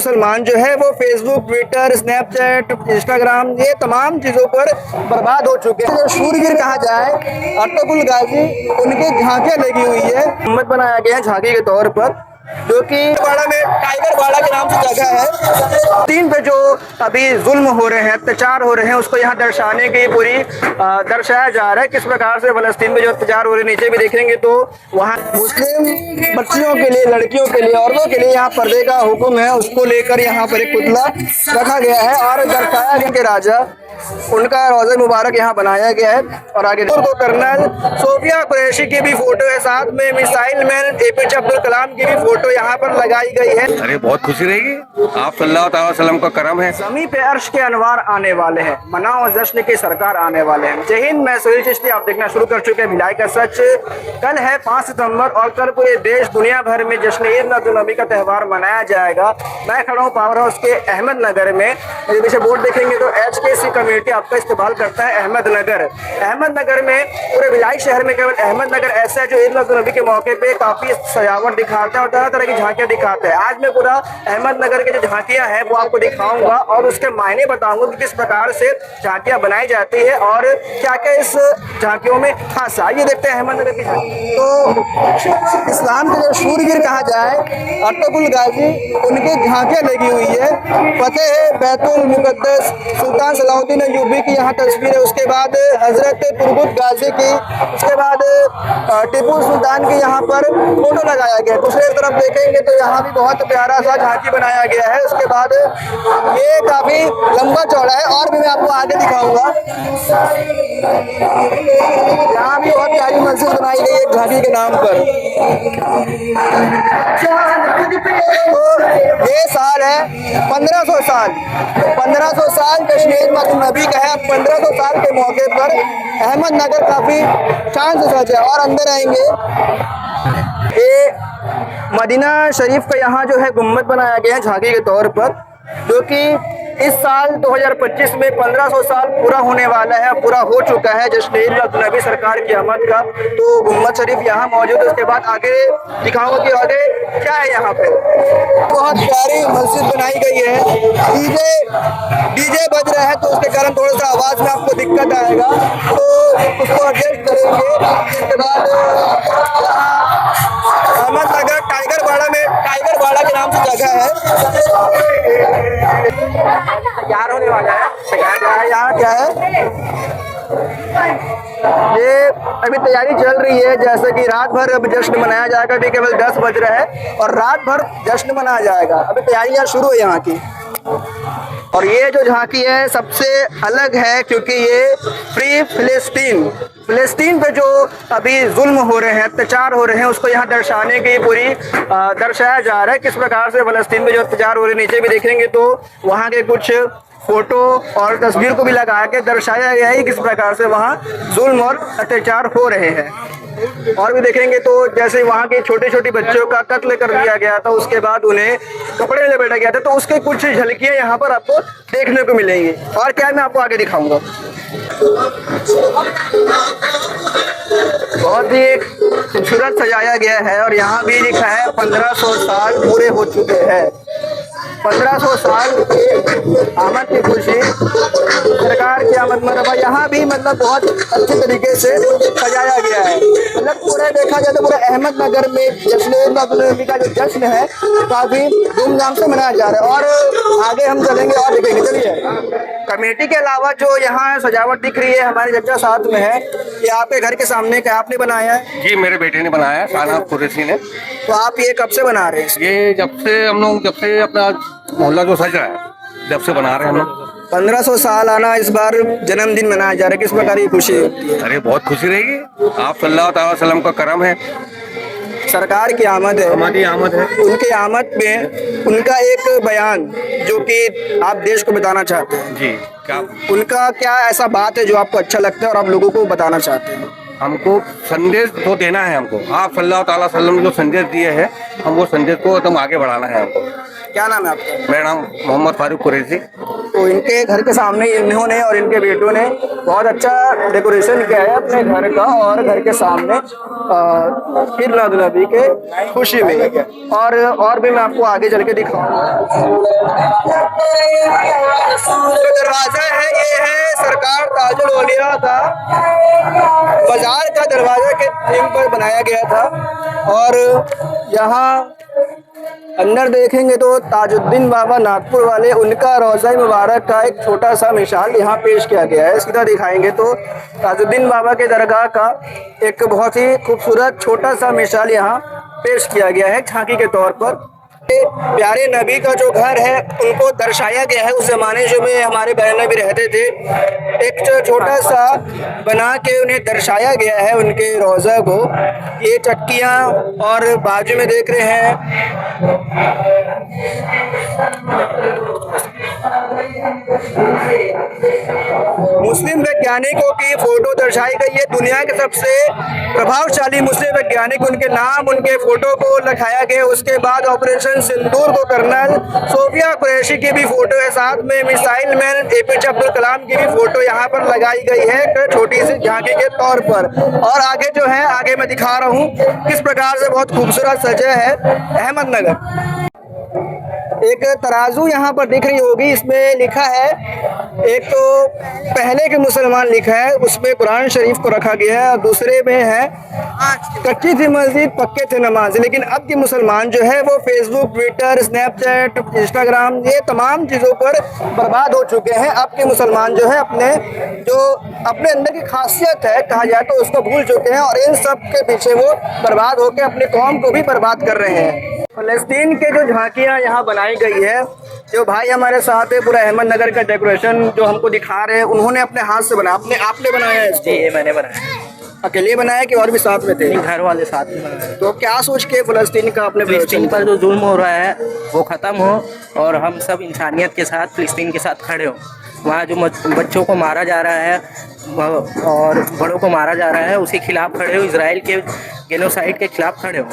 मुसलमान जो है वो फेसबुक, ट्विटर, स्नैपचैट, इंस्टाग्राम ये तमाम चीज़ों पर बर्बाद हो चुके हैं। जो शूरवीर कहा जाए अर्तुगरुल गाजी, उनकी झांकियाँ लगी हुई है, हिम्मत बनाया गया है झांकी के तौर पर, जो कि बाड़ा में टाइगर बाड़ा के नाम से जगह है। तीन पे जो अभी जुल्म हो रहे हैं, अत्याचार हो रहे हैं, उसको यहाँ दर्शाने की पूरी दर्शाया जा रहा है किस प्रकार से फलस्तीन में जो अत्याचार हो रहे हैं। नीचे भी देखेंगे तो वहाँ मुस्लिम बच्चियों के लिए, लड़कियों के लिए, औरतों के लिए यहाँ पर्दे का हुक्म है, उसको लेकर यहाँ पर एक पुतला रखा गया है और दर्शाया गया कि राजा उनका रोज़ा मुबारक यहाँ बनाया गया है। और आगे तो कर्नल सोफिया कुरैशी की भी फोटो है, साथ में missile man APJ Abdul Kalam की भी फोटो यहाँ पर लगाई गई है। अरे बहुत खुशी रहेगी, आप सल्लल्लाहु अलैहि वसल्लम का करम है। ज़मीं पे अर्श के अनवार आने वाले हैं, मनाओ जश्न की सरकार आने वाले हैं। जय हिंद, मैं सुनील चिश्ती, आप देखना शुरू कर चुके हैं भिलाई का सच। कल है 5 सितंबर और कल पूरे देश दुनिया भर में जश्न ईद उल नबी का त्यौहार मनाया जाएगा। मैं खड़ा हूँ पावर हाउस के अहमदनगर में, मेरे पीछे बोर्ड देखेंगे तो HKC कम्युनिटी आपका इस्तेमाल करता है अहमदनगर में। पूरे भिलाई शहर में केवल अहमदनगर ऐसा है जो ईद उल नबी के मौके पे काफी सजावट दिखाता है और तरह तरह की झांकियां दिखाता है। आज मैं पूरा अहमदनगर की जो झांकियां हैं वो आपको दिखाऊंगा और उसके मायने बताऊंगा कि किस प्रकार से झांकियां बनाई जाती है और क्या क्या इस झांकियों में खास है। आइए देखते हैं अहमदनगर की झांकी। तो इस्लाम के जो शूरवीर कहा जाए अर्तुगरुल गाजी, उनकी झांकियां लगी हुई है। फतेह बैतुल मुकद्दस सुल्तान सलाहुद्दीन अय्यूबी की यहाँ तस्वीर है, उसके बाद हजरत तुर्गुत गाजी की, उसके बाद टीपू सुल्तान की यहाँ पर फोटो लगाया गया है। दूसरी तरफ देखेंगे तो यहाँ भी बहुत प्यारा सा झांकी बनाया गया है। उसके बाद ये काफी लंबा चौड़ा है और भी मैं आपको आगे दिखाऊंगा। यहाँ भी बहुत प्यारी मस्जिद बनाई गई है झांकी के नाम पर। तो ये साल है 1500 साल, 1500 साल कश्मीर नबी का है। 1500 साल के मौके पर अहमदनगर काफी शान से सजा है। और अंदर आएंगे, ये मदीना शरीफ का यहाँ जो है गुम्बद बनाया गया है झांकी के तौर पर, जो कि इस साल 2025 में 1500 साल पूरा होने वाला है, पूरा हो चुका है जश्न ईद उल नबी सरकार की आमद का। तो गुम्बद शरीफ यहाँ मौजूद है। उसके बाद आगे दिखाऊंगा कि आगे क्या है। यहाँ पे बहुत प्यारी मस्जिद बनाई गई है। डीजे बज रहा है तो उसके कारण थोड़ा सा आवाज़ में आपको दिक्कत आएगा, तो उसको एडजस्ट करेंगे। उसके बाद अहमदनगर टाइगर बाड़ा में, टाइगर बाड़ा के नाम से जगह है, तैयार होने वाला है। यहाँ क्या है, ये अभी तैयारी चल रही है, जैसे कि रात भर अब जश्न मनाया जाएगा। अभी केवल 10 बज रहा है और रात भर जश्न मनाया जाएगा। अभी तैयारियां शुरू है यहाँ की। और ये जो झांकी है सबसे अलग है क्योंकि ये फ्री फिलिस्तीन पे जो अभी जुल्म हो रहे हैं, अत्याचार हो रहे हैं, उसको यहाँ दर्शाने की पूरी दर्शाया जा रहा है किस प्रकार से फलस्तीन में जो अत्याचार हो रहे हैं। नीचे भी देखेंगे तो वहाँ के कुछ फोटो और तस्वीर को भी लगा के दर्शाया गया है किस प्रकार से वहाँ जुल्म और अत्याचार हो रहे हैं। और भी देखेंगे तो जैसे वहाँ के छोटे छोटे बच्चों का कत्ल कर दिया गया था, उसके बाद उन्हें कपड़े में लपेटा गया था, तो उसके कुछ झलकियाँ यहाँ पर आपको देखने को मिलेंगी। और क्या मैं आपको आगे दिखाऊंगा। बहुत ही खूबसूरत सजाया गया है और यहाँ भी लिखा है 1500 साल पूरे हो चुके हैं। 1500 साल के आमद की खुशी, सरकार की आमद मरहबा। यहाँ भी मतलब बहुत अच्छे तरीके से सजाया गया है। मतलब पूरे देखा जाए तो पूरे अहमदनगर में जश्न ईद उल नबी का जो जश्न है काफ़ी धूमधाम से मनाया जा रहा है। और आगे हम चलेंगे और देखेंगे। चलिए, कमेटी के अलावा जो यहाँ सजावट दिख रही है, हमारे जज्जा साथ में है, ये आपके घर के सामने क्या आपने बनाया है? जी, मेरे बेटे ने बनाया है, शाहनवाज कुरैशी ने। तो आप ये कब से बना रहे हैं? ये जब से अपना मोहल्ला जो सज रहा है जब से बना रहे हैं हम लोग। 1500 साल आना, इस बार जन्मदिन मनाया जा रहा है, किस प्रकार की खुशी होती है? अरे बहुत खुशी रहेगी, आप सल्लल्लाहु अलैहि वसल्लम का करम है। सरकार की आमद है, हमारी आमद है। उनकी आमद में उनका एक बयान जो कि आप देश को बताना चाहते हैं। जी, क्या उनका क्या ऐसा बात है जो आपको अच्छा लगता है और आप लोगों को बताना चाहते हैं? हमको संदेश तो देना है, हमको आप सल्लल्लाहु अलैहि वसल्लम ने जो संदेश दिए हैं, हम वो संदेश को एकदम आगे बढ़ाना है हमको। क्या नाम है आपका? मेरा नाम मोहम्मद फारूक कुरैशी। तो इनके घर के सामने इन्होंने और इनके बेटों ने बहुत अच्छा डेकोरेशन किया है अपने घर का और घर के सामने ईद मिलादुन नबी के खुशी में। और भी मैं आपको आगे चल के दिखाऊंगा। जो दरवाजा है ये है सरकार ताजुल औलिया का बाजार का दरवाजा के थीम पर बनाया गया था। और यहाँ अंदर देखेंगे तो ताजुद्दीन बाबा नागपुर वाले उनका रोज़ा मुबारक का एक छोटा सा मिसाल यहाँ पेश किया गया है। सीधा दिखाएंगे तो ताजुद्दीन बाबा के दरगाह का एक बहुत ही खूबसूरत छोटा सा मिसाल यहाँ पेश किया गया है झांकी के तौर पर। प्यारे नबी का जो घर है उनको दर्शाया गया है उस जमाने जो में हमारे बहन नबी रहते थे। एक छोटा सा बना के उन्हें दर्शाया गया है उनके रोज़ा को। ये चक्कियाँ और बाजू में देख रहे हैं मुस्लिम वैज्ञानिकों की फोटो दर्शाई गई है। दुनिया के सबसे प्रभावशाली मुस्लिम वैज्ञानिक उनके नाम उनके फोटो को लिखाया गया। उसके बाद ऑपरेशन सिंदूर को कर्नल सोफिया कुरैशी की भी फोटो है। साथ में missile man APJ Abdul Kalam की भी फोटो यहाँ पर लगाई गई है छोटी सी झांकी के तौर पर। और आगे जो है आगे मैं दिखा रहा हूँ किस प्रकार से बहुत खूबसूरत सजा है अहमदनगर। एक तराजू यहाँ पर दिख रही होगी, इसमें लिखा है एक तो पहले के मुसलमान लिखा है उसमें कुरान शरीफ को रखा गया है और दूसरे में है कच्ची थी मस्जिद पक्के थे नमाज। लेकिन अब के मुसलमान जो है वो फेसबुक ट्विटर स्नैपचैट इंस्टाग्राम ये तमाम चीज़ों पर बर्बाद हो चुके हैं। अब के मुसलमान जो है अपने अंदर की खासियत है कहा जाए तो उसको भूल चुके हैं और इन सब के पीछे वो बर्बाद होकर अपनी कौम को भी बर्बाद कर रहे हैं। फलस्तीन के जो झांकियाँ यहाँ बनाई गई है जो भाई हमारे साथ है पूरा अहमदनगर का डेकोरेशन जो हमको दिखा रहे हैं उन्होंने अपने हाथ से बनाया। आपने बनाया है? जी ये मैंने बनाया। अकेले बनाया कि और भी साथ में थे? घर वाले साथ में बनाया। तो क्या सोच के फलस्तीन का अपने फिलिस्तीन पर जो जुल्म हो रहा है वो ख़त्म हो और हम सब इंसानियत के साथ फिलिस्तीन के साथ खड़े हो। वहाँ जो बच्चों को मारा जा रहा है और बड़ों को मारा जा रहा है उसके खिलाफ खड़े हो। इजराइल के गेनोसाइड के खिलाफ खड़े हो।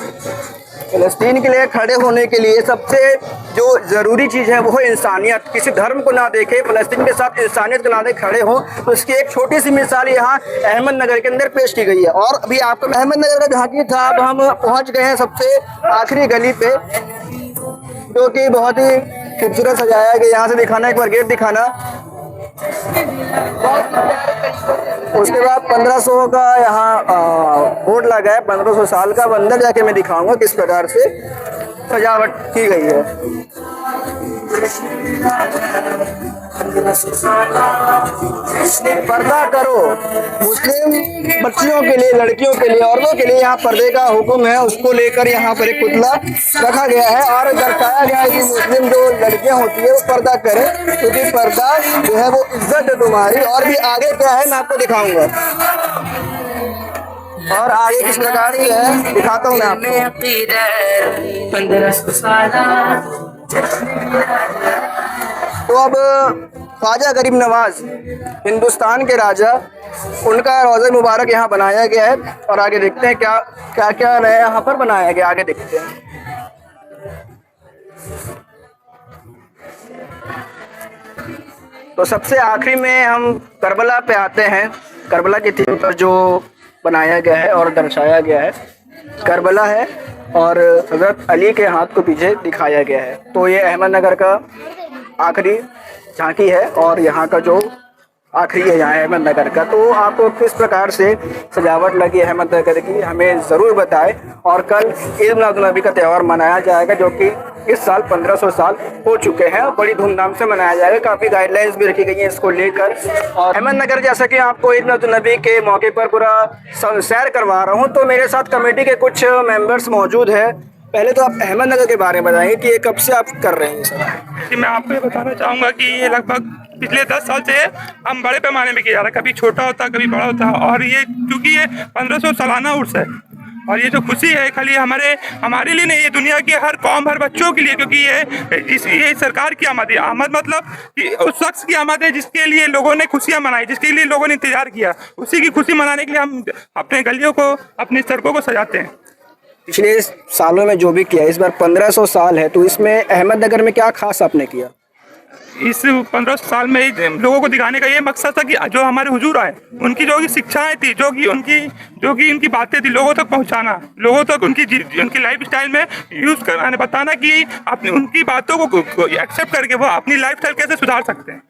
फ़लस्तीन के लिए खड़े होने के लिए सबसे जो ज़रूरी चीज़ है वो है इंसानियत। किसी धर्म को ना देखे फ़लस्तीन के साथ इंसानियत के नाते खड़े हों। तो इसकी एक छोटी सी मिसाल यहाँ अहमदनगर के अंदर पेश की गई है। और अभी आपको अहमदनगर का झांकी था। अब हम पहुँच गए हैं सबसे आखिरी गली पे जो कि बहुत ही खूबसूरत सजाया गया। यहाँ से दिखाना एक बार गेट दिखाना। उसके बाद 1500 का यहाँ बोर्ड लगा है 1500 साल का। अंदर जाके मैं दिखाऊंगा किस प्रकार से सजावट की गई है। पर्दा करो मुस्लिम बच्चियों के लिए लड़कियों के लिए औरतों के लिए यहाँ पर्दे का हुक्म है। उसको लेकर यहाँ पर एक पुतला रखा गया है और दर्शाया गया है कि मुस्लिम जो लड़कियाँ होती है वो पर्दा करें क्योंकि पर्दा जो है वो इज्जत है तुम्हारी। और भी आगे क्या है मैं आपको दिखाऊंगा और आगे किस प्रकार की है दिखाता हूँ मैं आपको। तो अब ख्वाजा गरीब नवाज हिंदुस्तान के राजा उनका रोज़ा मुबारक यहाँ बनाया गया है और आगे देखते हैं क्या क्या क्या नया यहाँ पर बनाया गया। आगे देखते हैं। तो सबसे आखिरी में हम करबला पे आते हैं। करबला की थीम पर जो बनाया गया है और दर्शाया गया है करबला है और हज़रत अली के हाथ को पीछे दिखाया गया है। तो ये अहमदनगर का आखिरी झांकी है और यहाँ का जो आखिरी है यहाँ अहमदनगर का। तो आपको किस प्रकार से सजावट लगी अहमदनगर की हमें ज़रूर बताएं। और कल ईद मिलादुन नबी का त्यौहार मनाया जाएगा जो कि इस साल 1500 साल हो चुके हैं। बड़ी धूमधाम से मनाया जाएगा। काफ़ी गाइडलाइंस भी रखी गई हैं इसको लेकर। और अहमदनगर जैसा कि आपको ईद मिलादुन नबी के मौके पर पूरा सैर करवा रहा हूँ तो मेरे साथ कमेटी के कुछ मेंबर्स मौजूद हैं। पहले तो आप अहमदनगर के बारे में बताएंगे कि ये कब से आप कर रहे हैं सर? कि मैं आपको ये बताना चाहूँगा कि ये लगभग पिछले 10 साल से हम बड़े पैमाने में किया जा रहा है। कभी छोटा होता कभी बड़ा होता और ये क्योंकि ये 1500 सालाना उर्स है और ये जो खुशी है खाली हमारे लिए नहीं, ये दुनिया के हर कौम हर बच्चों के लिए, क्योंकि ये सरकार की आमद है। आमद मतलब कि उस शख्स की आमद है जिसके लिए लोगों ने खुशियाँ मनाई, जिसके लिए लोगों ने इंतजार किया। उसी की खुशी मनाने के लिए हम अपने गलियों को अपनी सड़कों को सजाते हैं। पिछले सालों में जो भी किया इस बार 1500 साल है तो इसमें अहमदनगर में क्या खास आपने किया? इस 15 साल में ही लोगों को दिखाने का ये मकसद था कि जो हमारे हुजूर आए उनकी जो की शिक्षाएं थी, जो कि उनकी बातें थी, लोगों तक पहुंचाना, लोगों तक उनकी लाइफ स्टाइल में यूज कराने, बताना कि अपनी उनकी बातों को एक्सेप्ट करके वो अपनी लाइफ स्टाइल कैसे सुधार सकते हैं।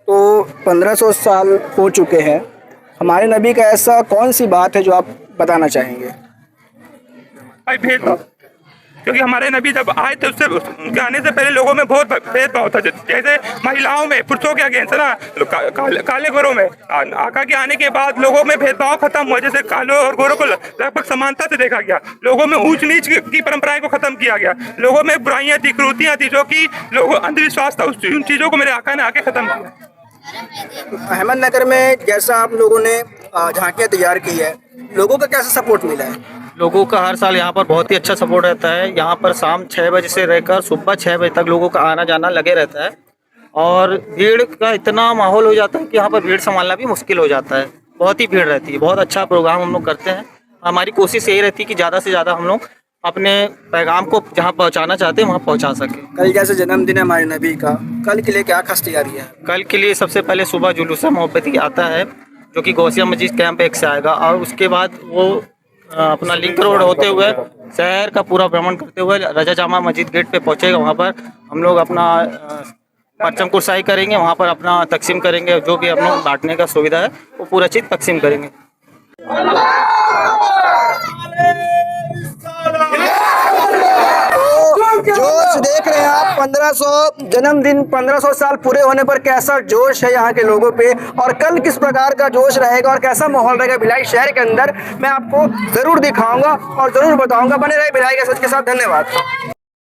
तो 1500 साल हो चुके हैं, हमारे नबी का ऐसा कौन सी बात है जो आप बताना चाहेंगे? भाई भेदभाव, क्योंकि हमारे नबी जब आए थे उससे उनके आने से पहले लोगों में बहुत भेदभाव था, जैसे महिलाओं में, पुरुषों के अगेंस्ट ना, काले गोरों में। आका के आने के बाद लोगों में भेदभाव खत्म हुआ, जैसे कालों और गोरों को लगभग समानता से देखा गया, लोगों में ऊंच नीच की परंपराएं को खत्म किया गया, लोगों में बुराइयां थी, क्रूरतियां थी, जो कि लोगों अंधविश्वास था, उन चीजों को मेरे आका ने आके खत्म किया। अहमदनगर में जैसा आप लोगों ने झांकियाँ तैयार की है, लोगों का कैसा सपोर्ट मिला है? लोगों का हर साल यहाँ पर बहुत ही अच्छा सपोर्ट रहता है। यहाँ पर शाम 6 बजे से रहकर सुबह 6 बजे तक लोगों का आना जाना लगे रहता है और भीड़ का इतना माहौल हो जाता है कि यहाँ पर भीड़ संभालना भी मुश्किल हो जाता है। बहुत ही भीड़ रहती है। बहुत अच्छा प्रोग्राम हम लोग करते हैं। हमारी कोशिश यही रहती है कि ज़्यादा से ज़्यादा हम लोग अपने पैगाम को जहाँ पहुँचाना चाहते हैं वहाँ पहुँचा सकें। कल जैसे जन्मदिन है हमारे नबी का, कल के लिए क्या खास तैयारी है? कल के लिए सबसे पहले सुबह जुलूस मोहब्बती आता है जो कि गौसिया मस्जिद कैंप 1 से आएगा और उसके बाद वो अपना लिंक रोड होते हुए शहर का पूरा भ्रमण करते हुए रजा जामा मस्जिद गेट पे पहुंचेगा। वहां पर हम लोग अपना परचम कुर्साई करेंगे, वहां पर अपना तकसीम करेंगे, जो भी हम लोग बांटने का सुविधा है वो पूरा चीज़ तकसीम करेंगे। जोश देख रहे हैं आप, 1500 जन्मदिन, 1500 साल पूरे होने पर कैसा जोश है यहाँ के लोगों पे, और कल किस प्रकार का जोश रहेगा और कैसा माहौल रहेगा भिलाई शहर के अंदर, मैं आपको जरूर दिखाऊंगा और जरूर बताऊंगा। बने रहे भिलाई के सच के साथ। धन्यवाद।